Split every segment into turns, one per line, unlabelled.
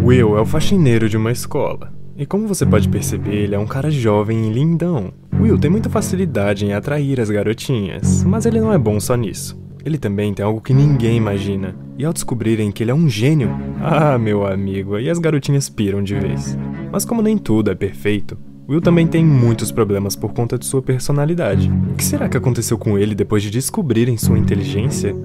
Will é o faxineiro de uma escola. E como você pode perceber, ele é um cara jovem e lindão. Will tem muita facilidade em atrair as garotinhas, mas ele não é bom só nisso. Ele também tem algo que ninguém imagina. E ao descobrirem que ele é um gênio, meu amigo, aí as garotinhas piram de vez. Mas como nem tudo é perfeito, Will também tem muitos problemas por conta de sua personalidade. O que será que aconteceu com ele depois de descobrirem sua inteligência?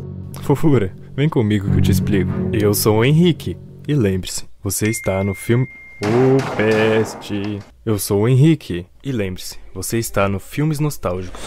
Fofura, vem comigo que eu te explico. Eu sou o Henrique. E lembre-se, você está no filme... Oh, peste! Eu sou o Henrique. E lembre-se, você está no Filmes Nostálgicos.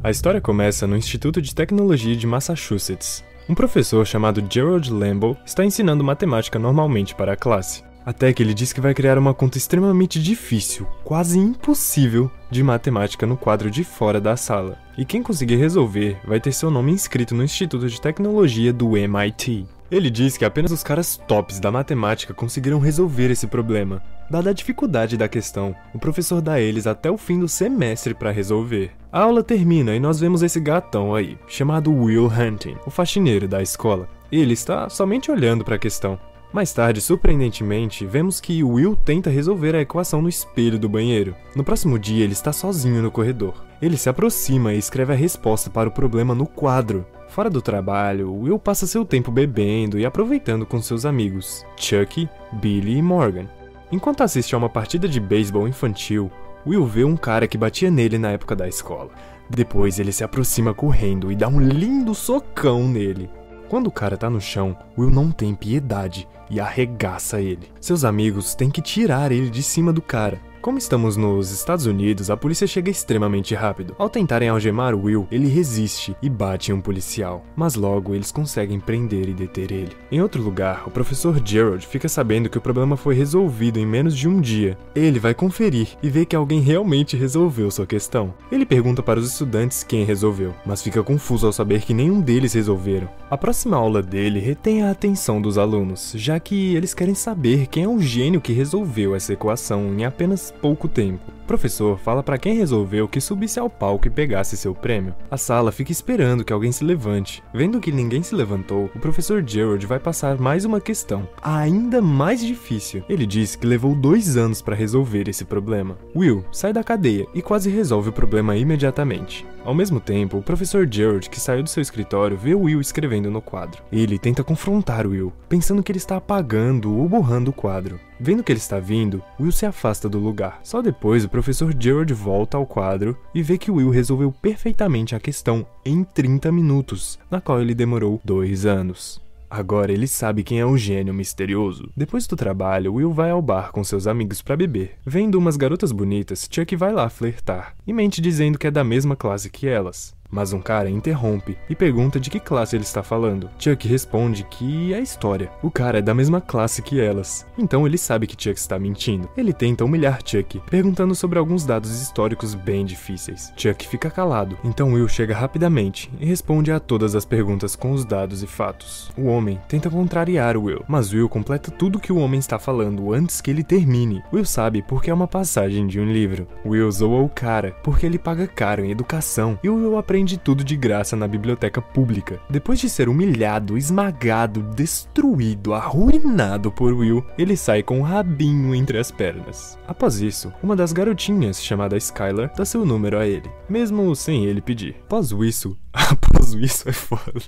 A história começa no Instituto de Tecnologia de Massachusetts. Um professor chamado Gerald Lambo está ensinando matemática normalmente para a classe. Até que ele diz que vai criar uma conta extremamente difícil, quase impossível, de matemática no quadro de fora da sala. E quem conseguir resolver vai ter seu nome inscrito no Instituto de Tecnologia do MIT. Ele diz que apenas os caras tops da matemática conseguiram resolver esse problema. Dada a dificuldade da questão, o professor dá a eles até o fim do semestre para resolver. A aula termina e nós vemos esse gatão aí, chamado Will Hunting, o faxineiro da escola. Ele está somente olhando para a questão. Mais tarde, surpreendentemente, vemos que Will tenta resolver a equação no espelho do banheiro. No próximo dia, ele está sozinho no corredor. Ele se aproxima e escreve a resposta para o problema no quadro. Fora do trabalho, Will passa seu tempo bebendo e aproveitando com seus amigos, Chuck, Billy e Morgan. Enquanto assiste a uma partida de beisebol infantil, Will vê um cara que batia nele na época da escola. Depois ele se aproxima correndo e dá um lindo socão nele. Quando o cara tá no chão, Will não tem piedade e arregaça ele. Seus amigos têm que tirar ele de cima do cara. Como estamos nos Estados Unidos, a polícia chega extremamente rápido. Ao tentarem algemar Will, ele resiste e bate em um policial, mas logo eles conseguem prender e deter ele. Em outro lugar, o professor Gerald fica sabendo que o problema foi resolvido em menos de um dia. Ele vai conferir e vê que alguém realmente resolveu sua questão. Ele pergunta para os estudantes quem resolveu, mas fica confuso ao saber que nenhum deles resolveram. A próxima aula dele retém a atenção dos alunos, já que eles querem saber quem é o gênio que resolveu essa equação em apenas pouco tempo. O professor fala para quem resolveu que subisse ao palco e pegasse seu prêmio. A sala fica esperando que alguém se levante. Vendo que ninguém se levantou, o professor Gerald vai passar mais uma questão, ainda mais difícil. Ele diz que levou 2 anos para resolver esse problema. Will sai da cadeia e quase resolve o problema imediatamente. Ao mesmo tempo, o professor Gerald, que saiu do seu escritório, vê Will escrevendo no quadro. Ele tenta confrontar Will, pensando que ele está apagando ou borrando o quadro. Vendo que ele está vindo, Will se afasta do lugar. Só depois, o professor Gerald volta ao quadro e vê que Will resolveu perfeitamente a questão em 30 minutos, na qual ele demorou 2 anos. Agora ele sabe quem é o gênio misterioso. Depois do trabalho, Will vai ao bar com seus amigos pra beber. Vendo umas garotas bonitas, Chuck vai lá flertar e mente dizendo que é da mesma classe que elas. Mas um cara interrompe e pergunta de que classe ele está falando. Chuck responde que é história. O cara é da mesma classe que elas. Então ele sabe que Chuck está mentindo. Ele tenta humilhar Chuck, perguntando sobre alguns dados históricos bem difíceis. Chuck fica calado. Então Will chega rapidamente e responde a todas as perguntas com os dados e fatos. O homem tenta contrariar Will, mas Will completa tudo que o homem está falando antes que ele termine. Will sabe porque é uma passagem de um livro. Will zoa o cara porque ele paga caro em educação e Will aprende tudo de graça na biblioteca pública. Depois de ser humilhado, esmagado, destruído, arruinado por Will, ele sai com o rabinho entre as pernas. Após isso, uma das garotinhas, chamada Skylar, dá seu número a ele, mesmo sem ele pedir. Após isso é foda.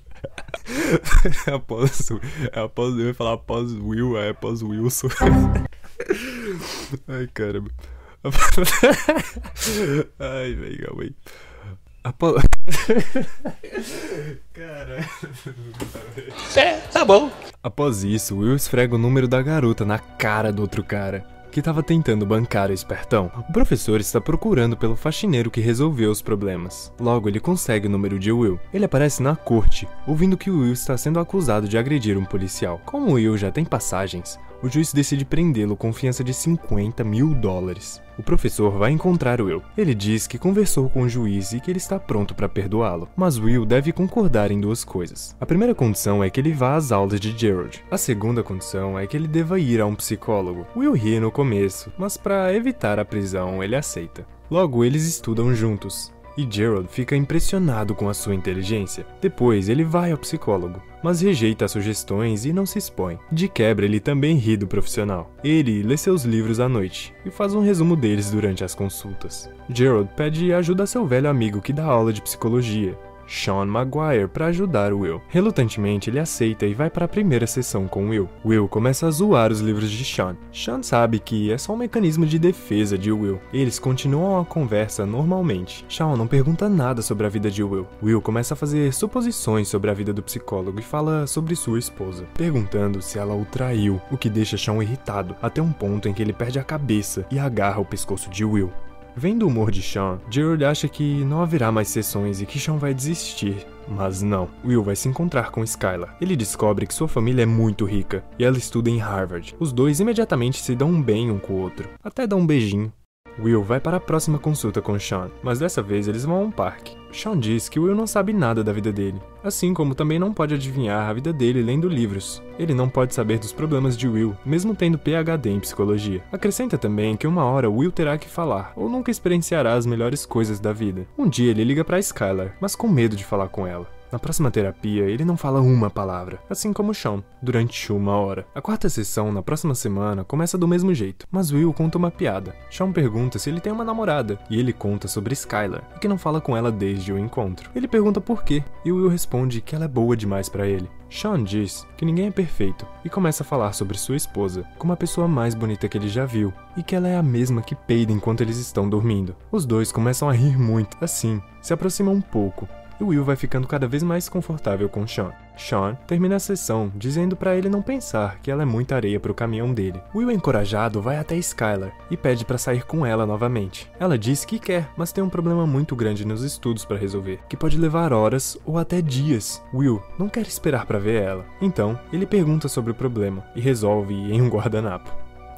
Eu ia falar após Will, é após Wilson. Ai, caramba. Ai, velho, calma aí. Caralho. Tá bom. Após isso, Will esfrega o número da garota na cara do outro cara, que estava tentando bancar o espertão. O professor está procurando pelo faxineiro que resolveu os problemas. Logo, ele consegue o número de Will. Ele aparece na corte, ouvindo que Will está sendo acusado de agredir um policial. Como Will já tem passagens, o juiz decide prendê-lo com fiança de $50 mil. O professor vai encontrar Will. Ele diz que conversou com o juiz e que ele está pronto para perdoá-lo. Mas Will deve concordar em 2 coisas. A primeira condição é que ele vá às aulas de Gerald. A segunda condição é que ele deva ir a um psicólogo. Will ri no começo, mas para evitar a prisão ele aceita. Logo, eles estudam juntos. e Gerald fica impressionado com a sua inteligência. Depois ele vai ao psicólogo, mas rejeita as sugestões e não se expõe. De quebra, ele também ri do profissional. Ele lê seus livros à noite e faz um resumo deles durante as consultas. Gerald pede ajuda a seu velho amigo que dá aula de psicologia, Sean Maguire, para ajudar Will. Relutantemente, ele aceita e vai para a primeira sessão com Will. Will começa a zoar os livros de Sean. Sean sabe que é só um mecanismo de defesa de Will. Eles continuam a conversa normalmente. Sean não pergunta nada sobre a vida de Will. Will começa a fazer suposições sobre a vida do psicólogo e fala sobre sua esposa, perguntando se ela o traiu, o que deixa Sean irritado, até um ponto em que ele perde a cabeça e agarra o pescoço de Will. Vendo o humor de Sean, Gerald acha que não haverá mais sessões e que Sean vai desistir. Mas não, Will vai se encontrar com Skylar. Ele descobre que sua família é muito rica e ela estuda em Harvard. Os dois imediatamente se dão bem um com o outro, até dão um beijinho. Will vai para a próxima consulta com Sean, mas dessa vez eles vão a um parque. Sean diz que Will não sabe nada da vida dele, assim como também não pode adivinhar a vida dele lendo livros. Ele não pode saber dos problemas de Will, mesmo tendo PhD em psicologia. Acrescenta também que uma hora Will terá que falar, ou nunca experienciará as melhores coisas da vida. Um dia ele liga para Skylar, mas com medo de falar com ela. Na próxima terapia, ele não fala uma palavra, assim como Sean, durante 1 hora. A quarta sessão, na próxima semana, começa do mesmo jeito, mas Will conta uma piada. Sean pergunta se ele tem uma namorada, e ele conta sobre Skylar, e que não fala com ela desde o encontro. Ele pergunta por quê, e Will responde que ela é boa demais pra ele. Sean diz que ninguém é perfeito, e começa a falar sobre sua esposa, como a pessoa mais bonita que ele já viu, e que ela é a mesma que peida enquanto eles estão dormindo. Os dois começam a rir muito, assim, se aproximam um pouco, e Will vai ficando cada vez mais confortável com Sean. Sean termina a sessão dizendo pra ele não pensar que ela é muita areia pro caminhão dele. Will, encorajado, vai até Skylar e pede pra sair com ela novamente. Ela diz que quer, mas tem um problema muito grande nos estudos pra resolver, que pode levar horas ou até dias. Will não quer esperar pra ver ela, então ele pergunta sobre o problema e resolve ir em um guardanapo.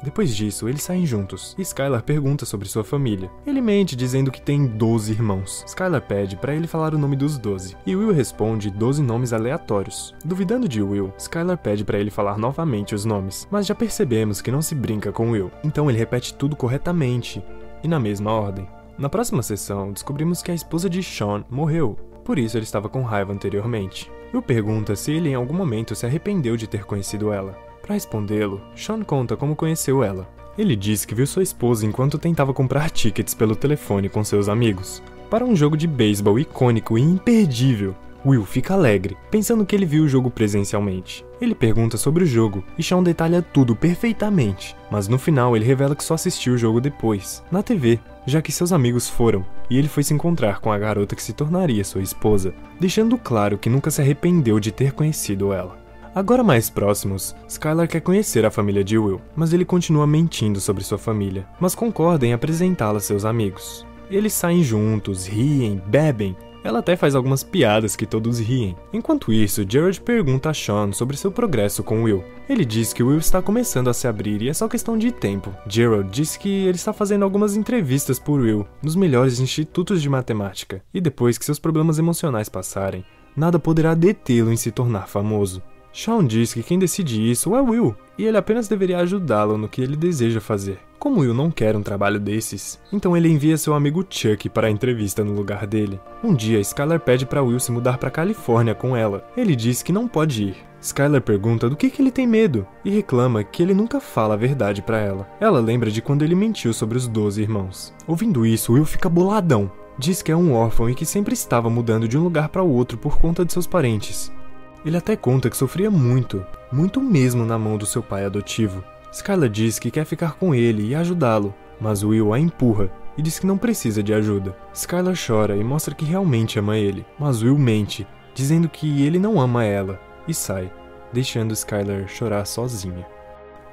Depois disso, eles saem juntos, e Skylar pergunta sobre sua família. Ele mente dizendo que tem 12 irmãos. Skylar pede pra ele falar o nome dos 12, e Will responde 12 nomes aleatórios. Duvidando de Will, Skylar pede pra ele falar novamente os nomes, mas já percebemos que não se brinca com Will, então ele repete tudo corretamente, e na mesma ordem. Na próxima sessão, descobrimos que a esposa de Sean morreu, por isso ele estava com raiva anteriormente. Will pergunta se ele em algum momento se arrependeu de ter conhecido ela. Para respondê-lo, Sean conta como conheceu ela. Ele diz que viu sua esposa enquanto tentava comprar tickets pelo telefone com seus amigos, para um jogo de beisebol icônico e imperdível. Will fica alegre, pensando que ele viu o jogo presencialmente. Ele pergunta sobre o jogo e Sean detalha tudo perfeitamente, mas no final ele revela que só assistiu o jogo depois, na TV, já que seus amigos foram, e ele foi se encontrar com a garota que se tornaria sua esposa, deixando claro que nunca se arrependeu de ter conhecido ela. Agora mais próximos, Skylar quer conhecer a família de Will, mas ele continua mentindo sobre sua família, mas concorda em apresentá-la a seus amigos. Eles saem juntos, riem, bebem, ela até faz algumas piadas que todos riem. Enquanto isso, Gerald pergunta a Sean sobre seu progresso com Will. Ele diz que Will está começando a se abrir e é só questão de tempo. Gerald diz que ele está fazendo algumas entrevistas por Will, nos melhores institutos de matemática, e depois que seus problemas emocionais passarem, nada poderá detê-lo em se tornar famoso. Sean diz que quem decide isso é Will, e ele apenas deveria ajudá-lo no que ele deseja fazer. Como Will não quer um trabalho desses, então ele envia seu amigo Chuck para a entrevista no lugar dele. Um dia, Skylar pede para Will se mudar para Califórnia com ela. Ele diz que não pode ir. Skylar pergunta do que ele tem medo, e reclama que ele nunca fala a verdade para ela. Ela lembra de quando ele mentiu sobre os 12 irmãos. Ouvindo isso, Will fica boladão. Diz que é um órfão e que sempre estava mudando de um lugar para o outro por conta de seus parentes. Ele até conta que sofria muito mesmo na mão do seu pai adotivo. Skylar diz que quer ficar com ele e ajudá-lo, mas Will a empurra e diz que não precisa de ajuda. Skylar chora e mostra que realmente ama ele, mas Will mente, dizendo que ele não ama ela, e sai, deixando Skylar chorar sozinha.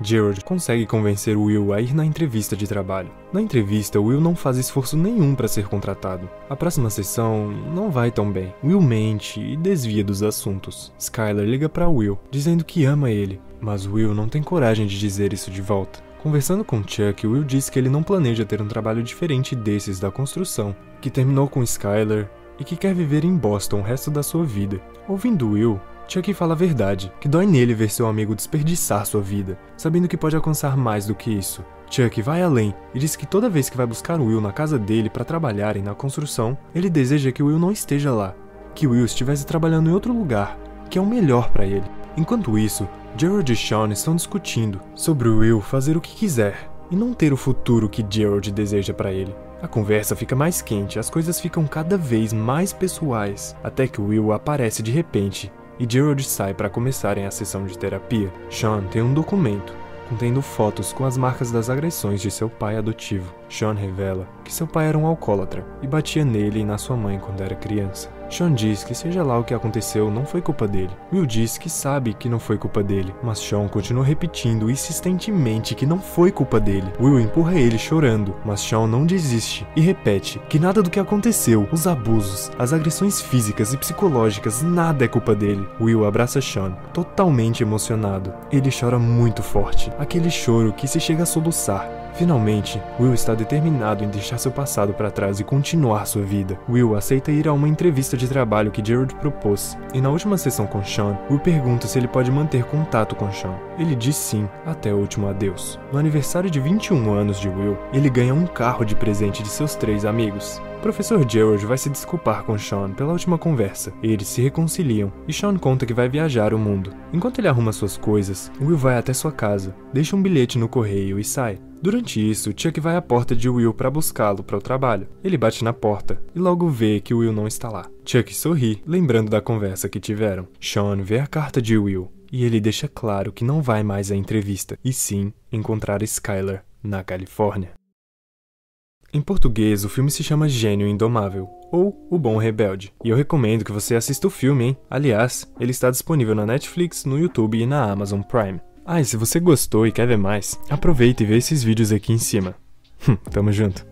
Gerald consegue convencer Will a ir na entrevista de trabalho. Na entrevista, Will não faz esforço nenhum para ser contratado. A próxima sessão não vai tão bem. Will mente e desvia dos assuntos. Skylar liga para Will, dizendo que ama ele, mas Will não tem coragem de dizer isso de volta. Conversando com Chuck, Will diz que ele não planeja ter um trabalho diferente desses da construção, que terminou com Skylar e que quer viver em Boston o resto da sua vida. Ouvindo Will, Chuck fala a verdade, que dói nele ver seu amigo desperdiçar sua vida, sabendo que pode alcançar mais do que isso. Chuck vai além e diz que toda vez que vai buscar Will na casa dele para trabalharem na construção, ele deseja que Will não esteja lá, que Will estivesse trabalhando em outro lugar, que é o melhor para ele. Enquanto isso, Gerald e Sean estão discutindo sobre Will fazer o que quiser e não ter o futuro que Gerald deseja para ele. A conversa fica mais quente, as coisas ficam cada vez mais pessoais, até que Will aparece de repente e Gerald sai para começarem a sessão de terapia. Sean tem um documento contendo fotos com as marcas das agressões de seu pai adotivo. Sean revela que seu pai era um alcoólatra e batia nele e na sua mãe quando era criança. Sean diz que seja lá o que aconteceu, não foi culpa dele. Will diz que sabe que não foi culpa dele, mas Sean continua repetindo insistentemente que não foi culpa dele. Will empurra ele chorando, mas Sean não desiste e repete que nada do que aconteceu, os abusos, as agressões físicas e psicológicas, nada é culpa dele. Will abraça Sean, totalmente emocionado. Ele chora muito forte, aquele choro que se chega a soluçar. Finalmente, Will está determinado em deixar seu passado para trás e continuar sua vida. Will aceita ir a uma entrevista de trabalho que Gerald propôs, e na última sessão com Sean, Will pergunta se ele pode manter contato com Sean. Ele diz sim, até o último adeus. No aniversário de 21 anos de Will, ele ganha um carro de presente de seus 3 amigos. O professor Gerald vai se desculpar com Sean pela última conversa. Eles se reconciliam e Sean conta que vai viajar o mundo. Enquanto ele arruma suas coisas, Will vai até sua casa, deixa um bilhete no correio e sai. Durante isso, Chuck vai à porta de Will para buscá-lo para o trabalho. Ele bate na porta e logo vê que Will não está lá. Chuck sorri, lembrando da conversa que tiveram. Sean vê a carta de Will e ele deixa claro que não vai mais à entrevista, e sim encontrar Skylar na Califórnia. Em português, o filme se chama Gênio Indomável, ou O Bom Rebelde, e eu recomendo que você assista o filme, hein? Aliás, ele está disponível na Netflix, no YouTube e na Amazon Prime. Ah, e se você gostou e quer ver mais, aproveita e vê esses vídeos aqui em cima. Tamo junto!